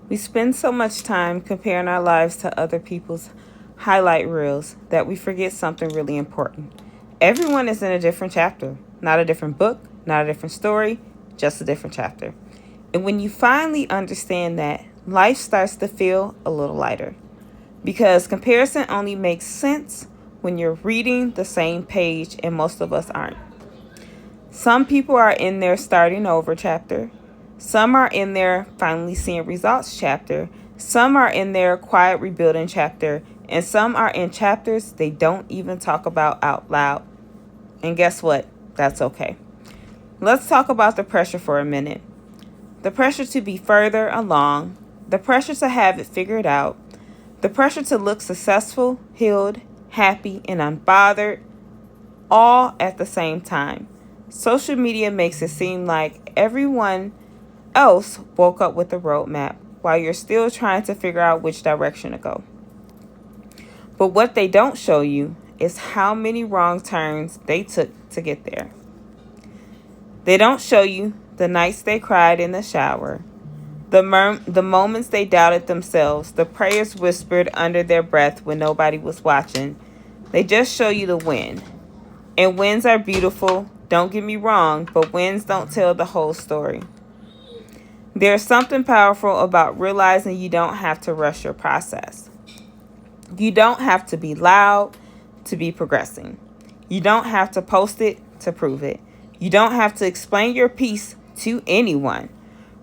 We spend so much time comparing our lives to other people's highlight reels that we forget something really important. Everyone is in a different chapter, not a different book, not a different story, just a different chapter. And when you finally understand that, life starts to feel a little lighter. Because comparison only makes sense when you're reading the same page and most of us aren't. Some people are in their starting over chapter. Some are in their finally seeing results chapter. Some are in their quiet rebuilding chapter. And some are in chapters they don't even talk about out loud. And guess what? That's okay. Let's talk about the pressure for a minute. The pressure to be further along. The pressure to have it figured out. The pressure to look successful, healed, happy, and unbothered, all at the same time. Social media makes it seem like everyone else woke up with a roadmap while you're still trying to figure out which direction to go. But what they don't show you is how many wrong turns they took to get there. They don't show you the nights they cried in the shower, the moments they doubted themselves, the prayers whispered under their breath when nobody was watching. They just show you the win. And wins are beautiful, don't get me wrong, but wins don't tell the whole story. There's something powerful about realizing you don't have to rush your process. You don't have to be loud to be progressing. You don't have to post it to prove it. You don't have to explain your piece to anyone.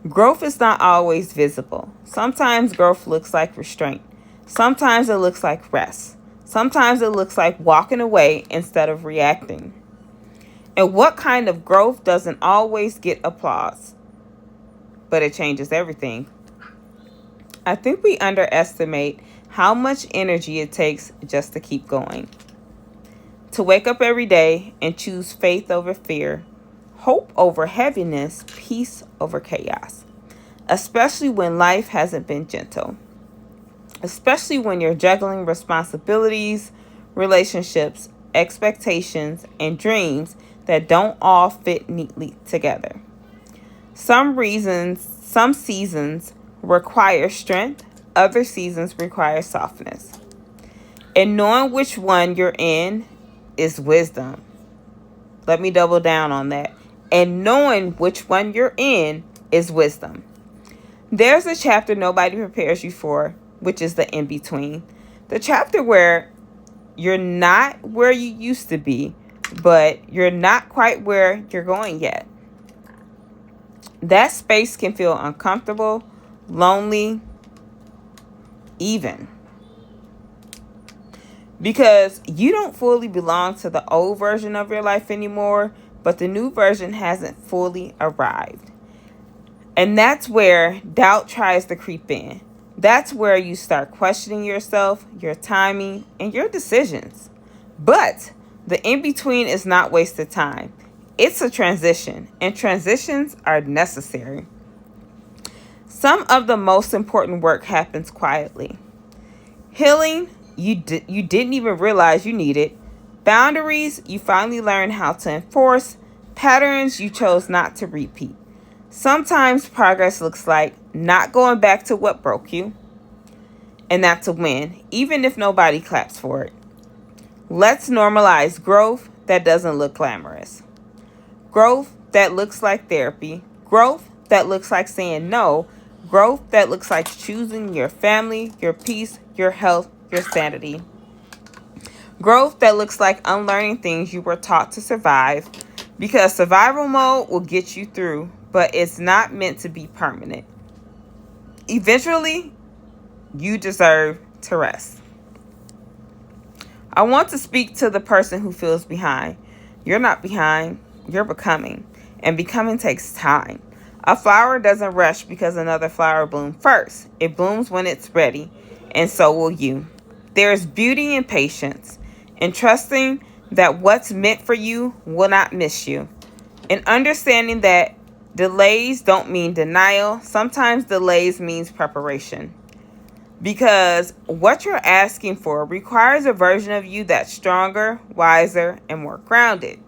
Growth is not always visible. Sometimes growth looks like restraint. Sometimes it looks like rest. Sometimes it looks like walking away instead of reacting. And what kind of growth doesn't always get applause, but it changes everything? I think we underestimate how much energy it takes just to keep going. To wake up every day and choose faith over fear, hope over heaviness, peace over chaos. Especially when life hasn't been gentle. Especially when you're juggling responsibilities, relationships, expectations, and dreams that don't all fit neatly together. Some seasons require strength, other seasons require softness. And knowing which one you're in is wisdom. Let me double down on that. And knowing which one you're in is wisdom. There's a chapter nobody prepares you for, which is the in-between. The chapter where you're not where you used to be, but you're not quite where you're going yet. That space can feel uncomfortable, lonely, even. Because you don't fully belong to the old version of your life anymore, but the new version hasn't fully arrived. And that's where doubt tries to creep in. That's where you start questioning yourself, your timing, and your decisions. But the in-between is not wasted time. It's a transition, and transitions are necessary. Some of the most important work happens quietly. Healing, you didn't even realize you needed. Boundaries, you finally learned how to enforce. Patterns you chose not to repeat. Sometimes progress looks like not going back to what broke you. And that's a win, even if nobody claps for it. Let's normalize growth that doesn't look glamorous. Growth that looks like therapy. Growth that looks like saying no. Growth that looks like choosing your family, your peace, your health, your sanity. Growth that looks like unlearning things you were taught to survive, because survival mode will get you through, but it's not meant to be permanent. Eventually, you deserve to rest. I want to speak to the person who feels behind. You're not behind, you're becoming. And becoming takes time. A flower doesn't rush because another flower bloomed first. It blooms when it's ready, and so will you. There is beauty in patience, in trusting that what's meant for you will not miss you. And understanding that delays don't mean denial. Sometimes delays means preparation. Because what you're asking for requires a version of you that's stronger, wiser, and more grounded.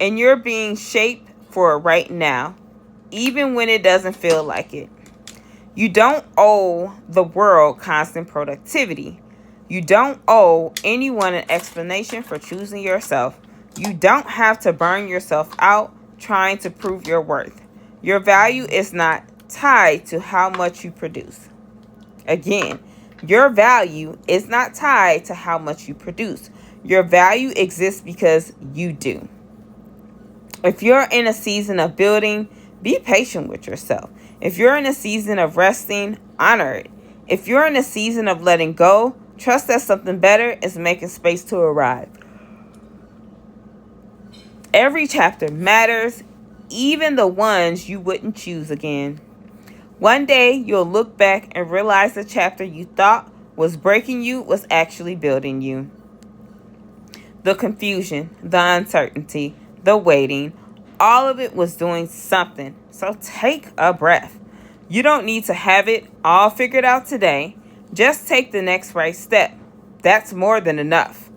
And you're being shaped for it right now, even when it doesn't feel like it. You don't owe the world constant productivity. You don't owe anyone an explanation for choosing yourself. You don't have to burn yourself out trying to prove your worth. Your value is not tied to how much you produce. Again, your value is not tied to how much you produce. Your value exists because you do. If you're in a season of building, be patient with yourself. If you're in a season of resting, honor it. If you're in a season of letting go, trust that something better is making space to arrive. Every chapter matters, even the ones you wouldn't choose again. One day, you'll look back and realize the chapter you thought was breaking you was actually building you. The confusion, the uncertainty, the waiting, all of it was doing something. So take a breath. You don't need to have it all figured out today. Just take the next right step. That's more than enough.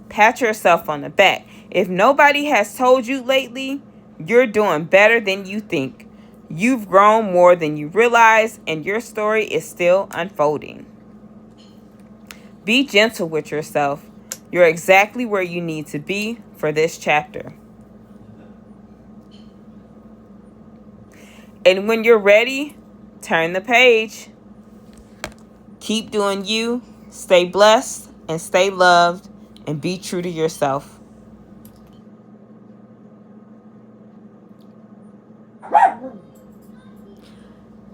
Pat yourself on the back. If nobody has told you lately, you're doing better than you think. You've grown more than you realize, and your story is still unfolding. Be gentle with yourself. You're exactly where you need to be for this chapter. And when you're ready, turn the page. Keep doing you, stay blessed, and stay loved, and be true to yourself.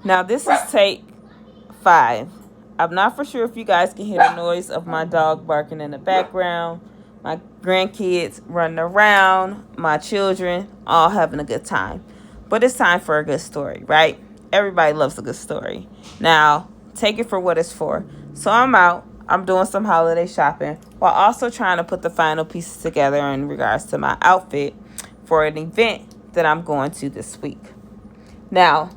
Now, this is take 5. I'm not for sure if you guys can hear the noise of my dog barking in the background, my grandkids running around, my children all having a good time. But it's time for a good story, right? Everybody loves a good story. Now, take it for what it's for. So I'm out. I'm doing some holiday shopping while also trying to put the final pieces together in regards to my outfit for an event that I'm going to this week. Now,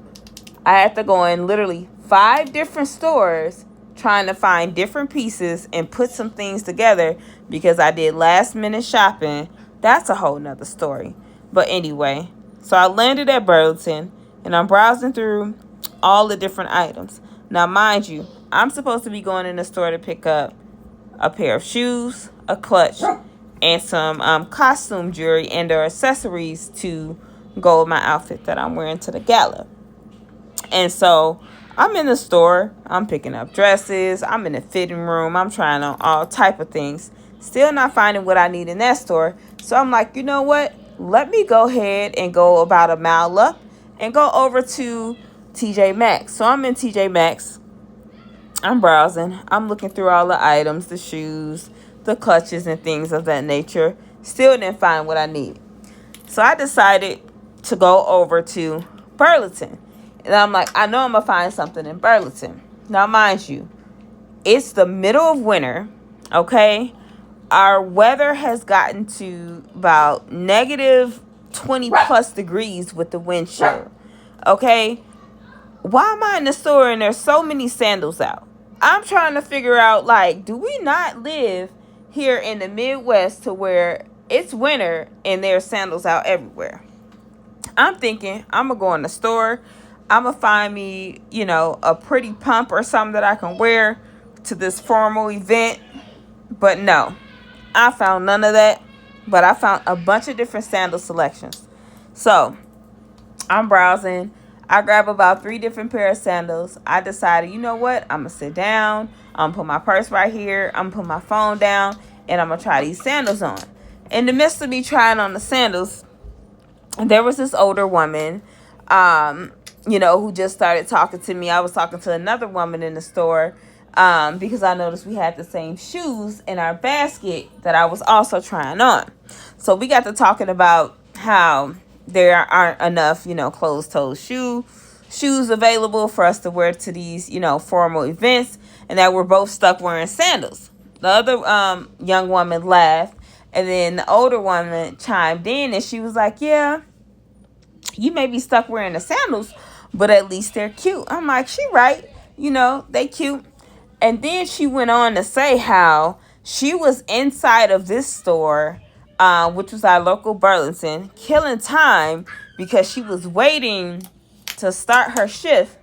I had to go in literally 5 different stores trying to find different pieces and put some things together because I did last minute shopping. That's a whole nother story. But anyway, so I landed at Burlington and I'm browsing through all the different items. Now, mind you, I'm supposed to be going in the store to pick up a pair of shoes, a clutch, and some costume jewelry and or accessories to go with my outfit that I'm wearing to the gala. And so I'm in the store. I'm picking up dresses. I'm in the fitting room. I'm trying on all type of things. Still not finding what I need in that store. So I'm like, you know what? Let me go ahead and go about a mile up and go over to TJ Maxx. So I'm in TJ Maxx. I'm browsing. I'm looking through all the items, the shoes, the clutches, and things of that nature. Still didn't find what I needed. So I decided to go over to Burlington. And I'm like, I know I'm going to find something in Burlington. Now, mind you, it's the middle of winter, okay? Our weather has gotten to about negative 20 plus degrees with the wind chill, okay? Why am I in the store and there's so many sandals out? I'm trying to figure out, like, do we not live here in the Midwest to where it's winter and there's sandals out everywhere? I'm thinking I'm going to go in the store. I'm going to find me, a pretty pump or something that I can wear to this formal event. But no, I found none of that. But I found a bunch of different sandal selections. So I'm browsing. I grab about 3 different pair of sandals. I decided, you know what? I'm going to sit down. I'm going to put my purse right here. I'm going to put my phone down. And I'm going to try these sandals on. In the midst of me trying on the sandals, there was this older woman, who just started talking to me. I was talking to another woman in the store because I noticed we had the same shoes in our basket that I was also trying on. So we got to talking about how there aren't enough, closed-toed shoes available for us to wear to these, formal events, and that we're both stuck wearing sandals. The other young woman laughed, and then the older woman chimed in, and she was like, yeah, you may be stuck wearing the sandals, but at least they're cute. I'm like, she right. They cute. And then she went on to say how she was inside of this store, which was our local Burlington, killing time because she was waiting to start her shift.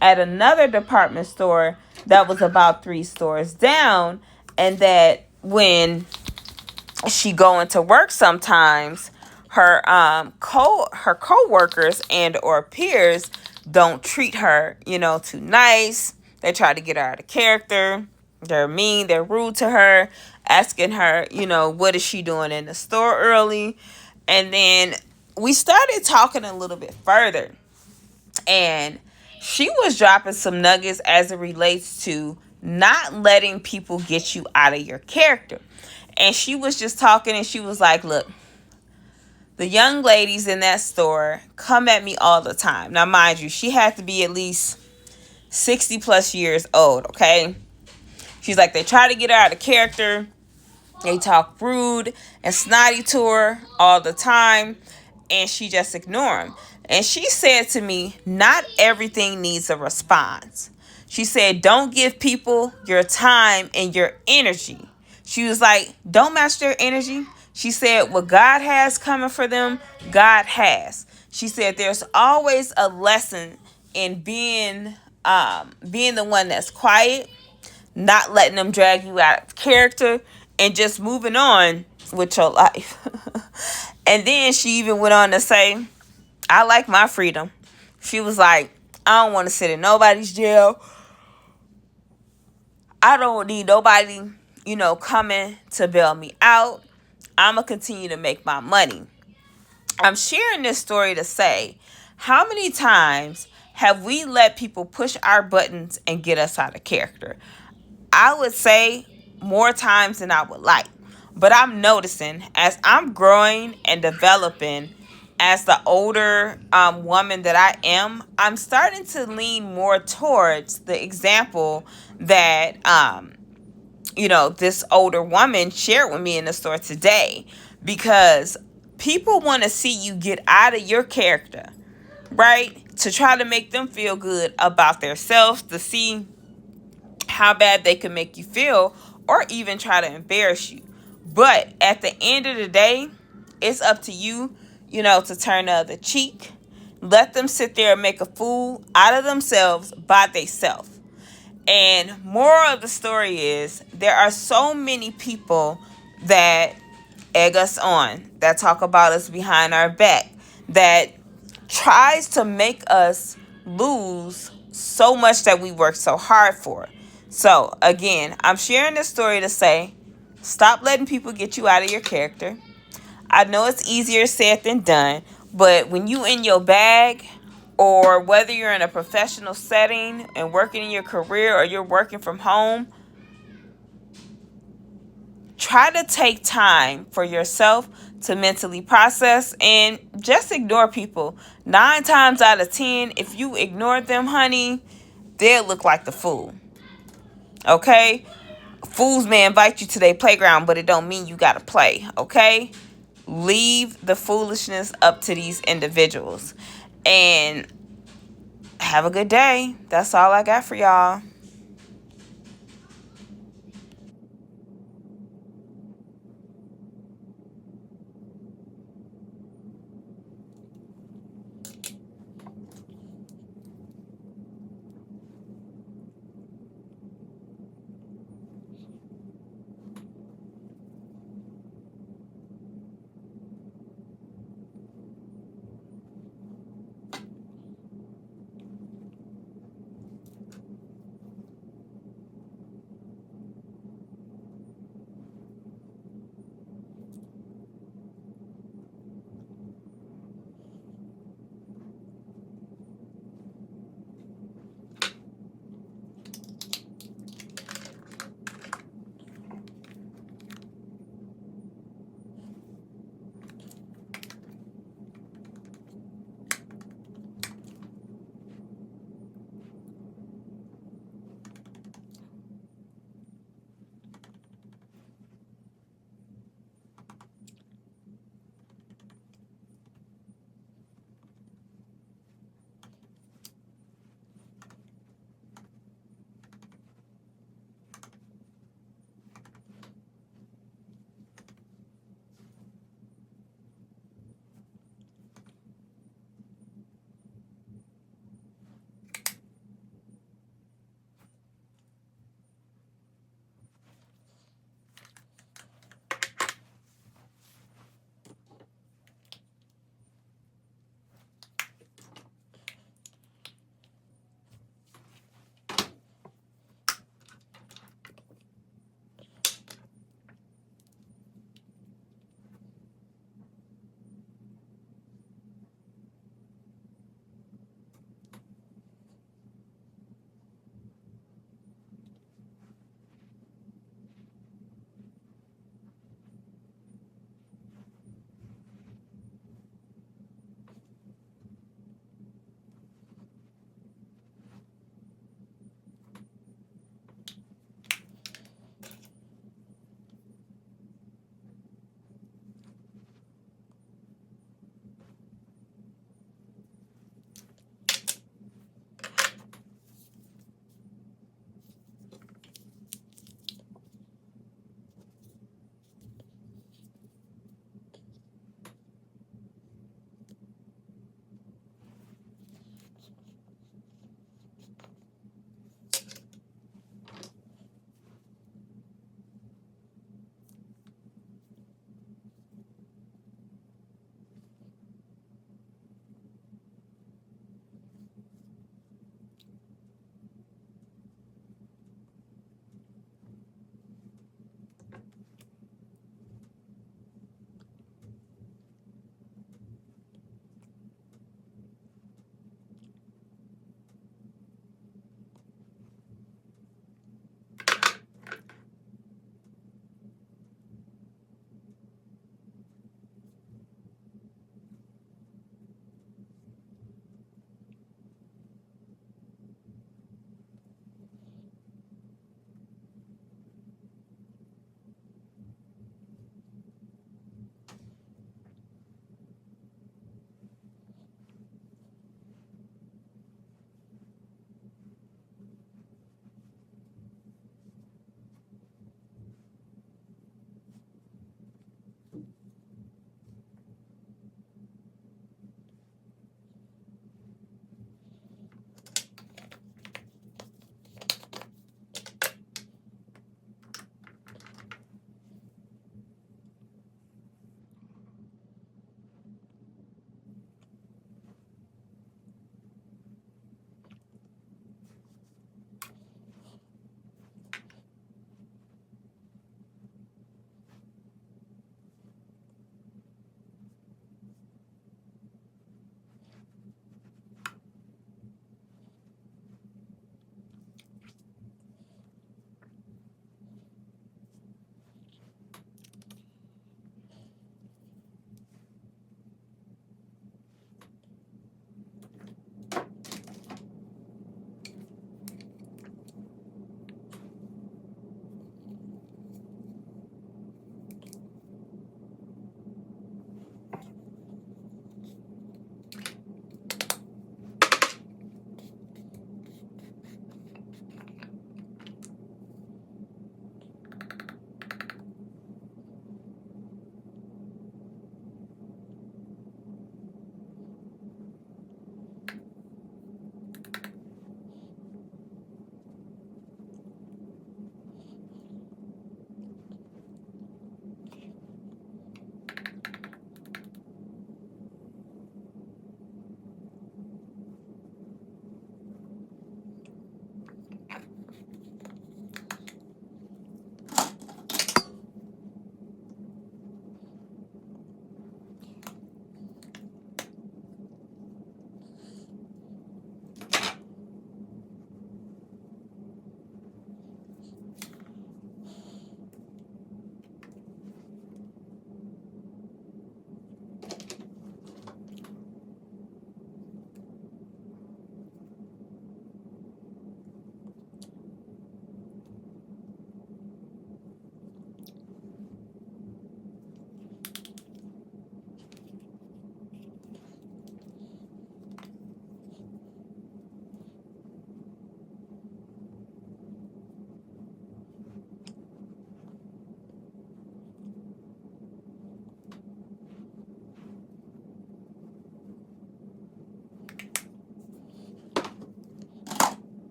at another department store that was about 3 stores down, and that when she go into work sometimes, her her co-workers and or peers don't treat her, too nice. They try to get her out of character. They're mean, they're rude to her, asking her, what is she doing in the store early. And then we started talking a little bit further, and she was dropping some nuggets as it relates to not letting people get you out of your character. And she was just talking, and she was like, look, the young ladies in that store come at me all the time. Now, mind you, she had to be at least 60 plus years old, okay? She's like, they try to get her out of character. They talk rude and snotty to her all the time, and she just ignore them. And she said to me, not everything needs a response. She said, don't give people your time and your energy. She was like, don't match their energy. She said, what God has coming for them, God has. She said, there's always a lesson in being the one that's quiet, not letting them drag you out of character, and just moving on with your life. And then she even went on to say, I like my freedom. She was like, I don't want to sit in nobody's jail. I don't need nobody, coming to bail me out. I'm going to continue to make my money. I'm sharing this story to say, how many times have we let people push our buttons and get us out of character? I would say more times than I would like. But I'm noticing as I'm growing and developing as the older woman that I am, I'm starting to lean more towards the example that, this older woman shared with me in the store today. Because people want to see you get out of your character, right? To try to make them feel good about themselves, to see how bad they can make you feel, or even try to embarrass you. But at the end of the day, it's up to you, to turn the other cheek. Let them sit there and make a fool out of themselves by themselves. And moral of the story is, there are so many people that egg us on, that talk about us behind our back, that tries to make us lose so much that we work so hard for. So again, I'm sharing this story to say, stop letting people get you out of your character. I know it's easier said than done, but when you in your bag, or whether you're in a professional setting and working in your career, or you're working from home, try to take time for yourself to mentally process and just ignore people. 9 times out of 10, if you ignore them, honey, they'll look like the fool. Okay? Fools may invite you to their playground, but it don't mean you gotta play. Okay? Leave the foolishness up to these individuals. And have a good day. That's all I got for y'all.